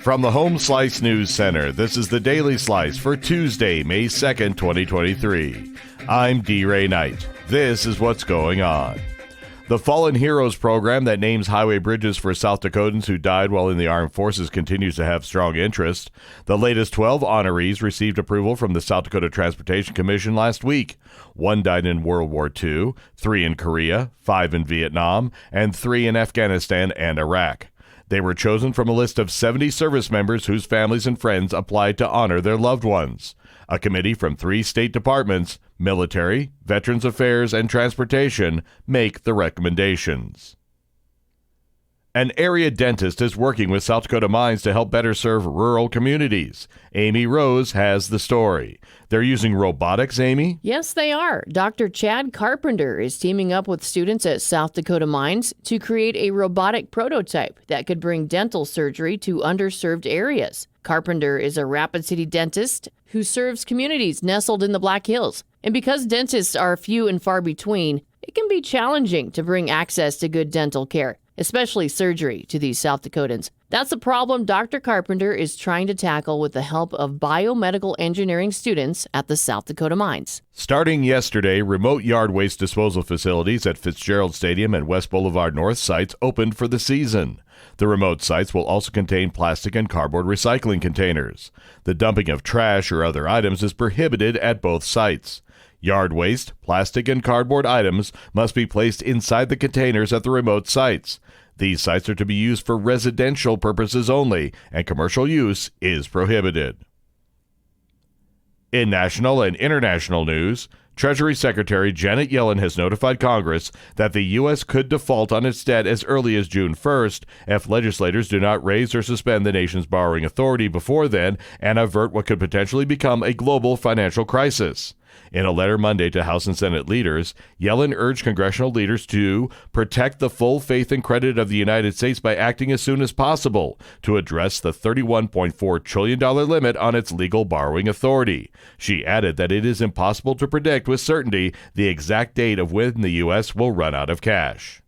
From the Home Slice News Center, this is the Daily Slice for Tuesday, May 2nd, 2023. I'm D. Ray Knight. This is what's going on. The Fallen Heroes program that names highway bridges for South Dakotans who died while in the armed forces continues to have strong interest. The latest 12 honorees received approval from the South Dakota Transportation Commission last week. 1 died in World War II, 3 in Korea, 5 in Vietnam, and 3 in Afghanistan and Iraq. They were chosen from a list of 70 service members whose families and friends applied to honor their loved ones. A committee from 3 state departments, Military, Veterans Affairs, and Transportation, make the recommendations. An area dentist is working with South Dakota Mines to help better serve rural communities. Amy Rose has the story. They're using robotics, Amy? Yes, they are. Dr. Chad Carpenter is teaming up with students at South Dakota Mines to create a robotic prototype that could bring dental surgery to underserved areas. Carpenter is a Rapid City dentist who serves communities nestled in the Black Hills. And because dentists are few and far between, it can be challenging to bring access to good dental care, especially surgery, to these South Dakotans. That's a problem Dr. Carpenter is trying to tackle with the help of biomedical engineering students at the South Dakota Mines. Starting yesterday, remote yard waste disposal facilities at Fitzgerald Stadium and West Boulevard North sites opened for the season. The remote sites will also contain plastic and cardboard recycling containers. The dumping of trash or other items is prohibited at both sites. Yard waste, plastic, and cardboard items must be placed inside the containers at the remote sites. These sites are to be used for residential purposes only, and commercial use is prohibited. In national and international news, Treasury Secretary Janet Yellen has notified Congress that the U.S. could default on its debt as early as June 1st if legislators do not raise or suspend the nation's borrowing authority before then and avert what could potentially become a global financial crisis. In a letter Monday to House and Senate leaders, Yellen urged congressional leaders to protect the full faith and credit of the United States by acting as soon as possible to address the $31.4 trillion limit on its legal borrowing authority. She added that it is impossible to predict with certainty the exact date of when the U.S. will run out of cash.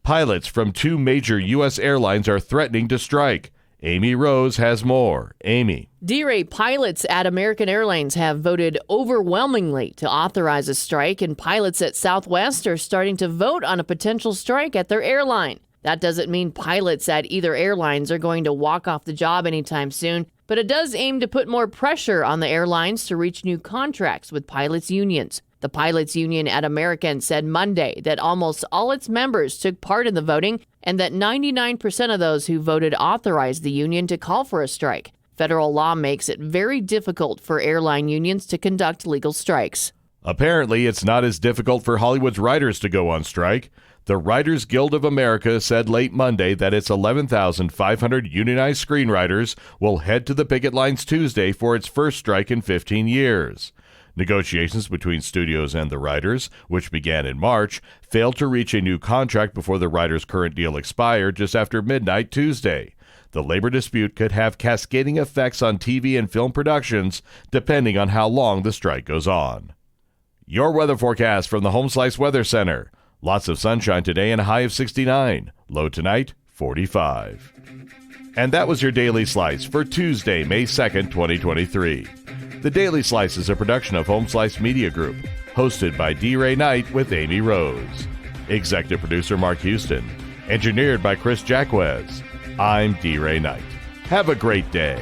Pilots from 2 major U.S. airlines are threatening to strike. Amy Rose has more. Amy. D-Ray, pilots at American Airlines have voted overwhelmingly to authorize a strike, and pilots at Southwest are starting to vote on a potential strike at their airline. That doesn't mean pilots at either airlines are going to walk off the job anytime soon, but it does aim to put more pressure on the airlines to reach new contracts with pilots' unions. The pilots' union at American said Monday that almost all its members took part in the voting and that 99% of those who voted authorized the union to call for a strike. Federal law makes it very difficult for airline unions to conduct legal strikes. Apparently, it's not as difficult for Hollywood's writers to go on strike. The Writers Guild of America said late Monday that its 11,500 unionized screenwriters will head to the picket lines Tuesday for its first strike in 15 years. Negotiations between studios and the writers, which began in March, failed to reach a new contract before the writers' current deal expired just after midnight Tuesday. The labor dispute could have cascading effects on TV and film productions, depending on how long the strike goes on. Your weather forecast from the Home Slice Weather Center. Lots of sunshine today and a high of 69. Low tonight, 45. And that was your Daily Slice for Tuesday, May 2nd, 2023. The Daily Slice is a production of Home Slice Media Group, hosted by D. Ray Knight with Amy Rose. Executive producer Mark Houston. Engineered by Chris Jacquez. I'm D. Ray Knight. Have a great day.